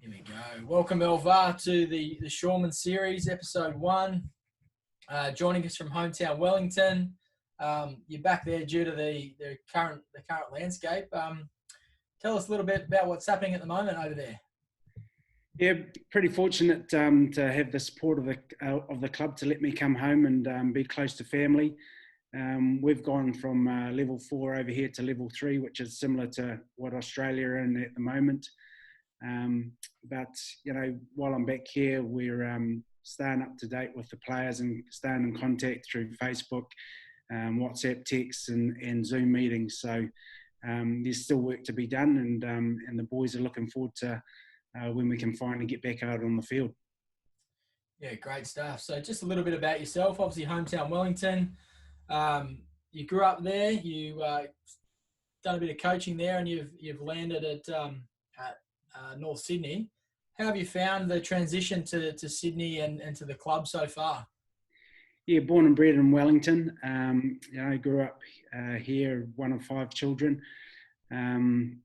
Here we go. Welcome, Earl Vaa, to the Shoremens Series, episode 1. Joining us from hometown Wellington. You're back there due to the current landscape. Tell us a little bit about what's happening at the moment over there. Yeah, pretty fortunate to have the support of the club to let me come home and be close to family. We've gone from level 4 over here to level 3, which is similar to what Australia are in at the moment. But while I'm back here, we're staying up to date with the players and staying in contact through Facebook, WhatsApp texts, and Zoom meetings. So there's still work to be done, and the boys are looking forward to when we can finally get back out on the field. Yeah, great stuff. So just a little bit about yourself. Obviously, hometown Wellington. You grew up there. You done a bit of coaching there, and you've landed at North Sydney. How have you found the transition to Sydney and to the club so far? Yeah, born and bred in Wellington. I grew up here, one of 5 children, and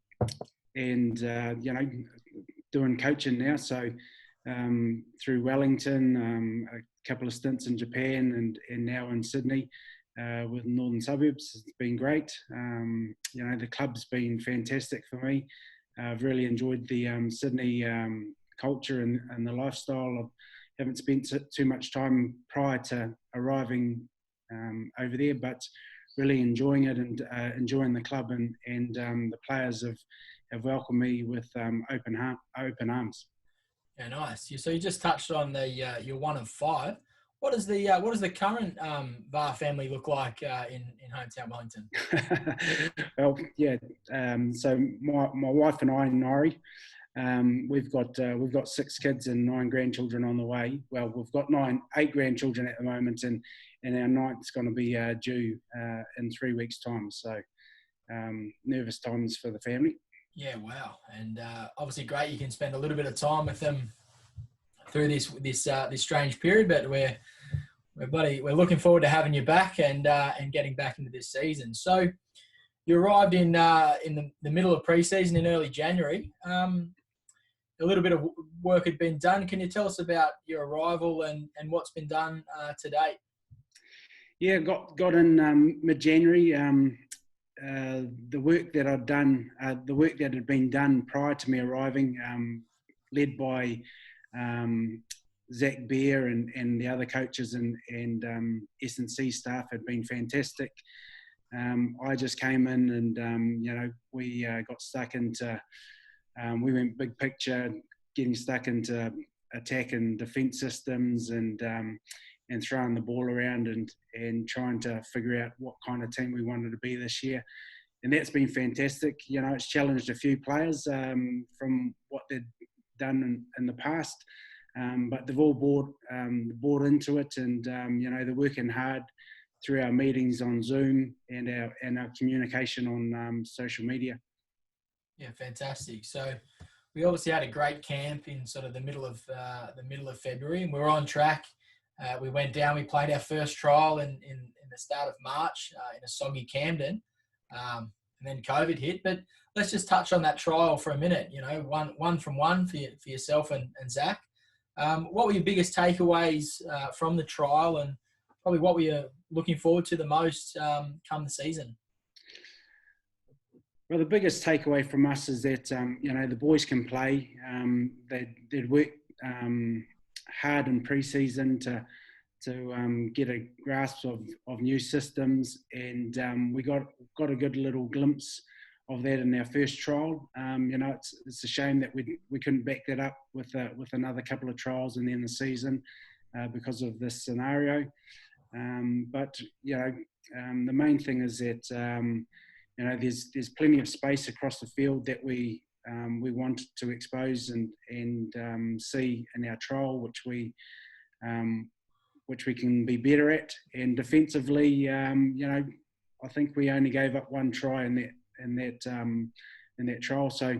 doing coaching now. So through Wellington, a couple of stints in Japan, and now in Sydney with Northern Suburbs. It's been great. The club's been fantastic for me. I've really enjoyed the Sydney culture and the lifestyle. I haven't spent too much time prior to arriving over there, but really enjoying it and enjoying the club, and the players have welcomed me with open arms. Yeah, nice. So you just touched on you're one of 5. What does the current Vaa family look like in hometown Wellington? Well, yeah. So my wife and I, Nari, we've got 6 kids and 9 grandchildren on the way. Well, we've got 8 grandchildren at the moment, and our 9th's going to be due in 3 weeks' time. So nervous times for the family. Yeah, wow, and obviously great. You can spend a little bit of time with them through this strange period, but we're looking forward to having you back and getting back into this season. So you arrived in the middle of preseason in early January. A little bit of work had been done. Can you tell us about your arrival and what's been done to date? Yeah, got in mid-January. The work that I'd done, the work that had been done prior to me arriving, led by Zach Beer and the other coaches and S&C staff, had been fantastic. I just came in and we got stuck into. We went big picture, getting stuck into attack and defence systems and throwing the ball around and trying to figure out what kind of team we wanted to be this year. And that's been fantastic. It's challenged a few players from what they'd done in the past, but they've all bought into it, and they're working hard through our meetings on Zoom and our communication on social media. Yeah, fantastic. So we obviously had a great camp in sort of the middle of February, and we were on track. We went down. We played our first trial in the start of March in a soggy Camden, and then COVID hit. But let's just touch on that trial for a minute. One from one for yourself and Zach. What were your biggest takeaways from the trial, and probably what were you looking forward to the most come the season? Well, the biggest takeaway from us is that the boys can play. They'd worked hard in pre-season to get a grasp of new systems, and we got a good little glimpse of that in our first trial. It's a shame that we couldn't back that up with another couple of trials in the end of the season because of this scenario. But the main thing is that there's plenty of space across the field that we want to expose and see in our trial, which we can be better at. And defensively, I think we only gave up 1 try in that trial. So,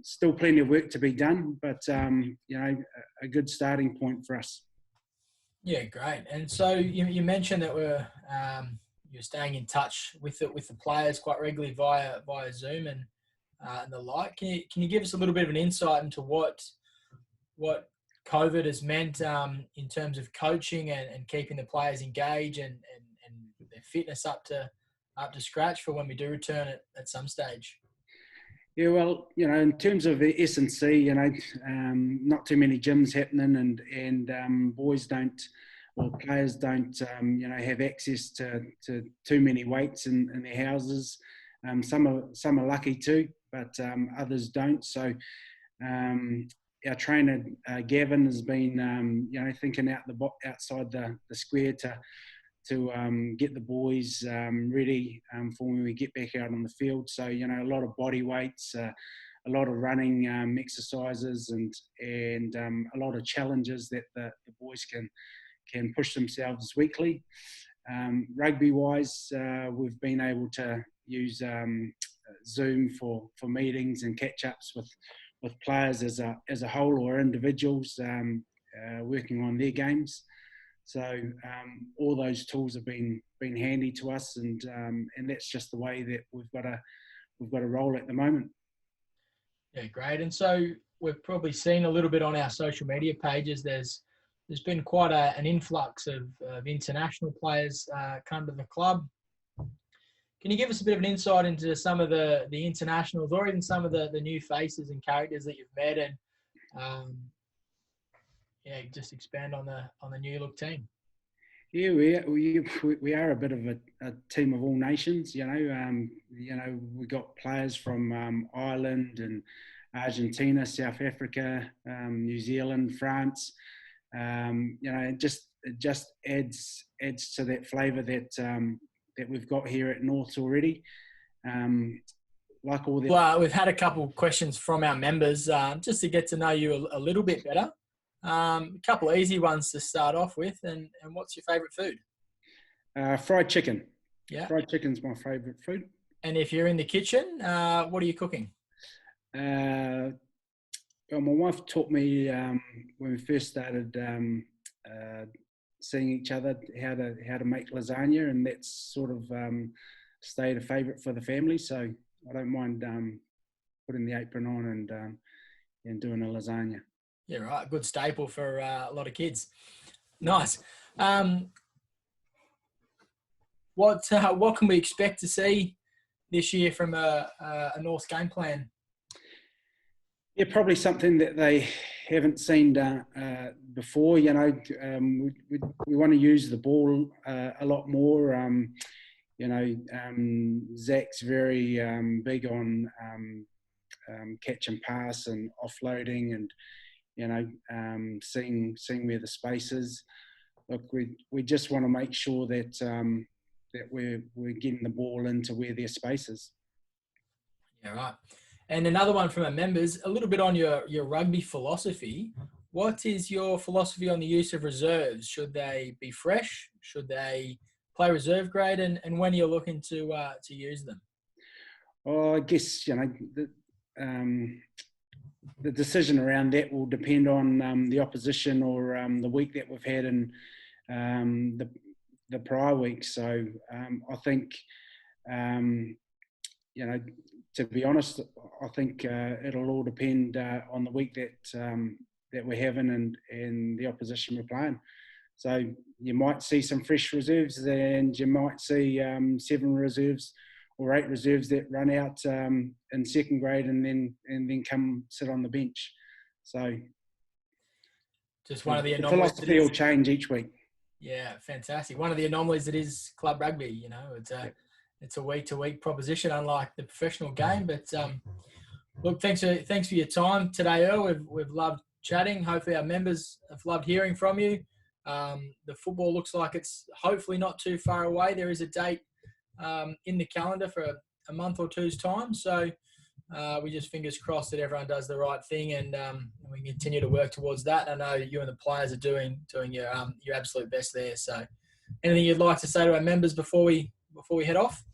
still plenty of work to be done, but a good starting point for us. Yeah, great. And so you mentioned that you're staying in touch with the players quite regularly via Zoom, and and the like. Can you give us a little bit of an insight into what COVID has meant in terms of coaching and keeping the players engaged and their fitness up to scratch for when we do return at some stage? Yeah, well, in terms of the S&C, not too many gyms happening, and boys don't, or players don't, have access to too many weights in their houses. Some are lucky too, but others don't. So our trainer Gavin has been, thinking outside the square to get the boys ready for when we get back out on the field. So a lot of body weights, a lot of running exercises, and a lot of challenges that the boys can push themselves weekly. Rugby-wise, we've been able to use Zoom for meetings and catch-ups with players as a whole or individuals working on their games. So all those tools have been handy to us, and that's just the way that we've got to roll at the moment. Yeah, great. And so we've probably seen a little bit on our social media pages. There's been quite an influx of international players come to the club. Can you give us a bit of an insight into some of the internationals, or even some of the new faces and characters that you've met, and just expand on the new look team? Yeah, we are a bit of a team of all nations. We got players from Ireland and Argentina, South Africa, New Zealand, France. It just adds to that flavour that we've got here at Norths already. Well, we've had a couple of questions from our members just to get to know you a little bit better. A couple of easy ones to start off with, and what's your favourite food? Fried chicken. Yeah, fried chicken's my favourite food. And if you're in the kitchen, what are you cooking? Well, my wife taught me when we first started seeing each other how to make lasagna, and that's sort of stayed a favourite for the family. So I don't mind putting the apron on and doing a lasagna. Yeah, right. Good staple for a lot of kids. Nice. What can we expect to see this year from a North game plan? Yeah, probably something that they haven't seen before. We want to use the ball a lot more. Zach's very big on catch and pass and offloading, and seeing where the space is. Look, we just want to make sure that that we're getting the ball into where their space is. Yeah, right. And another one from our members, a little bit on your rugby philosophy. What is your philosophy on the use of reserves? Should they be fresh? Should they play reserve grade? And when you're looking to use them? Oh, I guess the decision around that will depend on the opposition or the week that we've had in the prior week. So I think, to be honest, I think it'll all depend on the week that we're having and the opposition we're playing. So you might see some fresh reserves, and you might see 7 reserves or 8 reserves that run out in second grade and then come sit on the bench. So just one of the anomalies. The philosophy will change each week. Yeah, fantastic. One of the anomalies that is club rugby. It's a week-to-week proposition, unlike the professional game. But look, thanks for your time today, Earl. We've loved chatting. Hopefully, our members have loved hearing from you. The football looks like it's hopefully not too far away. There is a date in the calendar for a month or two's time. So we just fingers crossed that everyone does the right thing, and we continue to work towards that. I know you and the players are doing your absolute best there. So anything you'd like to say to our members before we head off?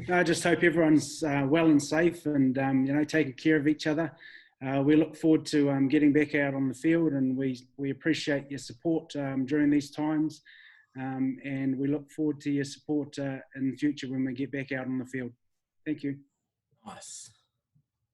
No, I just hope everyone's well and safe, and taking care of each other. We look forward to getting back out on the field, and we appreciate your support during these times, and we look forward to your support in the future when we get back out on the field. Thank you. Nice.